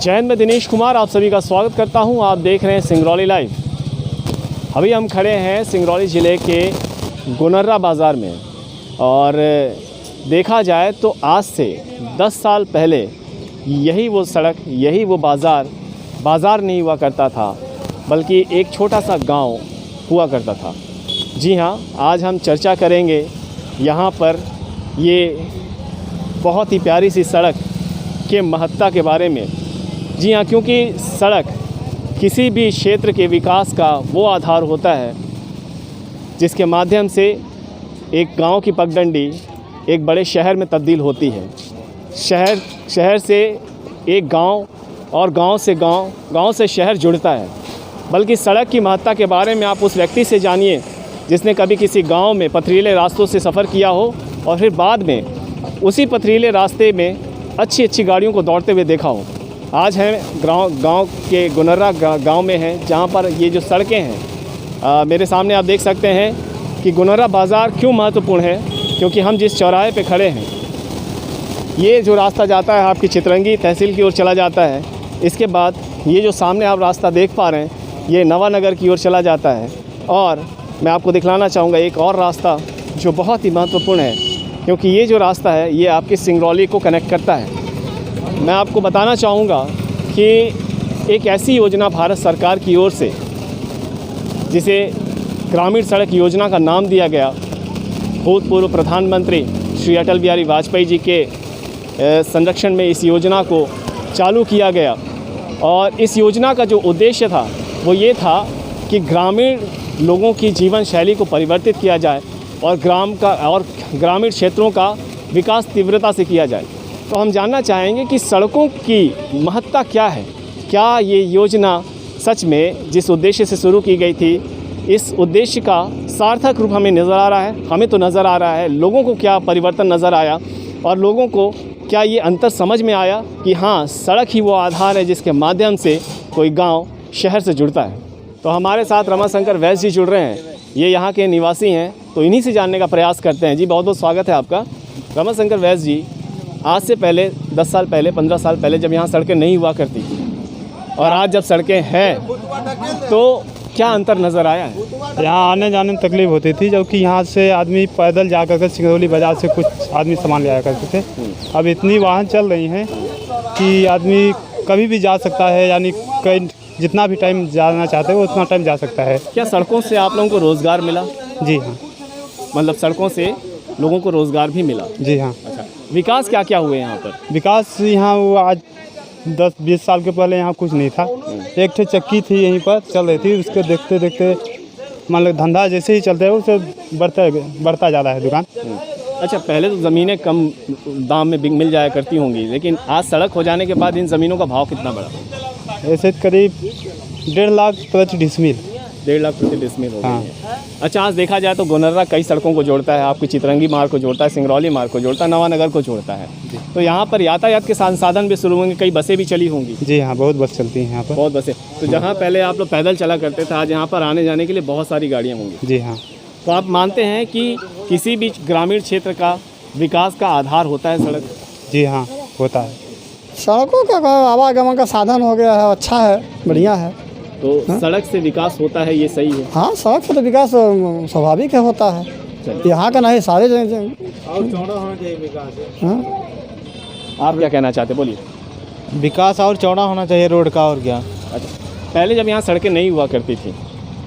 जैन में दिनेश कुमार आप सभी का स्वागत करता हूं। आप देख रहे हैं सिंगरौली लाइव। अभी हम खड़े हैं सिंगरौली ज़िले के गुनर्रा बाज़ार में और देखा जाए तो आज से 10 साल पहले यही वो सड़क, यही वो बाज़ार नहीं हुआ करता था, बल्कि एक छोटा सा गांव हुआ करता था। जी हाँ, आज हम चर्चा करेंगे यहाँ पर ये बहुत ही प्यारी सी सड़क के महत्ता के बारे में। जी हाँ, क्योंकि सड़क किसी भी क्षेत्र के विकास का वो आधार होता है जिसके माध्यम से एक गांव की पगडंडी एक बड़े शहर में तब्दील होती है। शहर से एक गांव और गांव से शहर जुड़ता है। बल्कि सड़क की महत्ता के बारे में आप उस व्यक्ति से जानिए जिसने कभी किसी गांव में पथरीले रास्तों से सफ़र किया हो और फिर बाद में उसी पथरीले रास्ते में अच्छी गाड़ियों को दौड़ते हुए देखा हो। आज हैं गांव के गुनर्रा गांव में हैं, जहां पर ये जो सड़कें हैं मेरे सामने आप देख सकते हैं कि गुनर्रा बाज़ार क्यों महत्वपूर्ण है। क्योंकि हम जिस चौराहे पे खड़े हैं, ये जो रास्ता जाता है आपकी चितरंगी तहसील की ओर चला जाता है। इसके बाद ये जो सामने आप रास्ता देख पा रहे हैं, ये नवानगर की ओर चला जाता है। और मैं आपको दिखलाना चाहूँगा एक और रास्ता जो बहुत ही महत्वपूर्ण है, क्योंकि ये जो रास्ता है ये आपके सिंगरौली को कनेक्ट करता है। मैं आपको बताना चाहूँगा कि एक ऐसी योजना भारत सरकार की ओर से, जिसे ग्रामीण सड़क योजना का नाम दिया गया, भूतपूर्व प्रधानमंत्री श्री अटल बिहारी वाजपेयी जी के संरक्षण में इस योजना को चालू किया गया। और इस योजना का जो उद्देश्य था वो ये था कि ग्रामीण लोगों की जीवन शैली को परिवर्तित किया जाए और ग्रामीण क्षेत्रों का विकास तीव्रता से किया जाए। तो हम जानना चाहेंगे कि सड़कों की महत्ता क्या है। क्या ये योजना सच में जिस उद्देश्य से शुरू की गई थी, इस उद्देश्य का सार्थक रूप हमें नज़र आ रहा है? हमें तो नज़र आ रहा है। लोगों को क्या परिवर्तन नज़र आया और लोगों को क्या ये अंतर समझ में आया कि हाँ, सड़क ही वो आधार है जिसके माध्यम से कोई गाँव शहर से जुड़ता है। तो हमारे साथ रमाशंकर वैश्य जी जुड़ रहे हैं। ये यहाँ के निवासी हैं, तो इन्हीं से जानने का प्रयास करते हैं। जी, बहुत बहुत स्वागत है आपका। रमाशंकर वैश्य जी, आज से पहले 10 साल पहले, 15 साल पहले जब यहाँ सड़कें नहीं हुआ करती थी और आज जब सड़कें हैं, तो क्या अंतर नज़र आया है? यहाँ आने जाने में तकलीफ़ होती थी, जबकि यहाँ से आदमी पैदल जा कर सिंगरौली बाज़ार से कुछ आदमी सामान ले आया करते थे। अब इतनी वाहन चल रही हैं कि आदमी कभी भी जा सकता है, यानी कहीं जितना भी टाइम जाना चाहते हैं वो उतना टाइम जा सकता है। क्या सड़कों से आप लोगों को रोज़गार मिला? जी हाँ, मतलब सड़कों से लोगों को रोज़गार भी मिला? जी हाँ। अच्छा, विकास क्या क्या हुए यहाँ पर? विकास यहाँ वो आज 10-20 साल के पहले यहाँ कुछ नहीं था। एक ठे चक्की थी यहीं पर चल रही थी, उसके देखते देखते मान लो धंधा जैसे ही चलता है उसे बढ़ता जा रहा है दुकान। अच्छा, पहले तो ज़मीनें कम दाम में मिल जाया करती होंगी, लेकिन आज सड़क हो जाने के बाद इन ज़मीनों का भाव कितना बढ़ा? ऐसे करीब 1.5 लाख प्रति डिसमिल। 1.5 लाख प्रति डिसमिल हो गई हाँ। है। अच्छा, आज देखा जाए तो गुनर्रा कई सड़कों को जोड़ता है। आपकी चितरंगी मार्ग को जोड़ता है, सिंगरौली मार्ग को जोड़ता है, नवानगर को जोड़ता है। तो यहाँ पर यातायात के साधन भी शुरू होंगे, कई बसें भी चली होंगी। जी हाँ, बहुत बस चलती हैं यहाँ पर। बहुत बसें। तो जहाँ पहले आप लोग पैदल चला करते थे, आज यहाँ पर आने जाने के लिए बहुत सारी गाड़ियाँ होंगी। जी हाँ। तो आप मानते हैं कि किसी भी ग्रामीण क्षेत्र का विकास का आधार होता है सड़क? जी हाँ, होता है। सड़कों का आवागमन का साधन हो गया है, अच्छा है, बढ़िया है। तो सड़क से विकास होता है, ये सही है? हाँ, सड़क से तो विकास स्वाभाविक है, होता है। यहाँ का नहीं, सारे और चौड़ा होना चाहिए विकास। हाँ, आप क्या कहना चाहते, बोलिए। विकास और चौड़ा होना चाहिए रोड का, और क्या। अच्छा, पहले जब यहाँ सड़कें नहीं हुआ करती थी,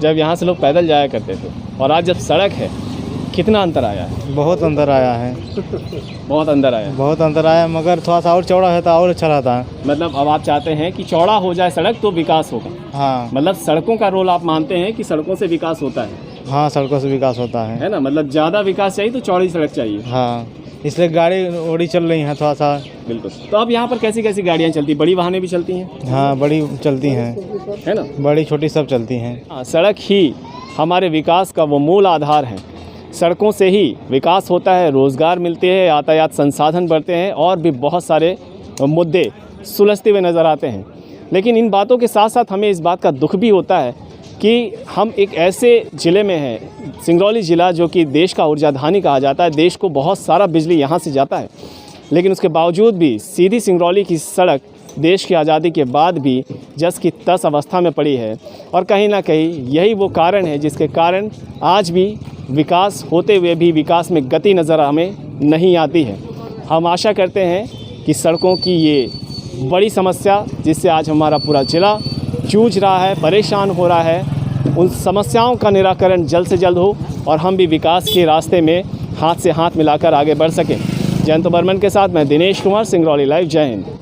जब यहाँ से लोग पैदल जाया करते थे, और आज जब सड़क है, कितना अंतर आया है? बहुत अंतर आया है। बहुत अंतर आया है। बहुत अंतर आया, मगर थोड़ा सा और चौड़ा है तो और अच्छा रहता है। मतलब अब आप चाहते हैं कि चौड़ा हो जाए सड़क तो विकास होगा? हाँ। मतलब सड़कों का रोल आप मानते हैं कि सड़कों से विकास होता है? हाँ, सड़कों से विकास होता है ना? मतलब ज़्यादा विकास चाहिए तो चौड़ी सड़क चाहिए। हाँ, इसलिए गाड़ी ओड़ी चल रही हैं थोड़ा सा। बिल्कुल। तो अब यहाँ पर कैसी कैसी गाड़ियाँ चलती, बड़ी वाहनें भी चलती हैं? हाँ, बड़ी चलती हैं, है ना? बड़ी छोटी सब चलती हैं। हाँ, सड़क ही हमारे विकास का वो मूल आधार है। सड़कों से ही विकास होता है, रोज़गार मिलते हैं, यातायात संसाधन बढ़ते हैं और भी बहुत सारे मुद्दे सुलझते हुए नज़र आते हैं। लेकिन इन बातों के साथ साथ हमें इस बात का दुख भी होता है कि हम एक ऐसे ज़िले में हैं, सिंगरौली ज़िला, जो कि देश का ऊर्जाधानी कहा जाता है। देश को बहुत सारा बिजली यहाँ से जाता है, लेकिन उसके बावजूद भी सीधी सिंगरौली की सड़क देश की आज़ादी के बाद भी जस की तस अवस्था में पड़ी है। और कहीं ना कहीं यही वो कारण है जिसके कारण आज भी विकास होते हुए भी विकास में गति नज़र हमें नहीं आती है। हम आशा करते हैं कि सड़कों की ये बड़ी समस्या जिससे आज हमारा पूरा ज़िला जूझ रहा है, परेशान हो रहा है, उन समस्याओं का निराकरण जल्द से जल्द हो और हम भी विकास के रास्ते में हाथ से हाथ मिलाकर आगे बढ़ सकें। जयंत बर्मन के साथ मैं दिनेश कुमार, सिंगरौली लाइव। जय हिंद।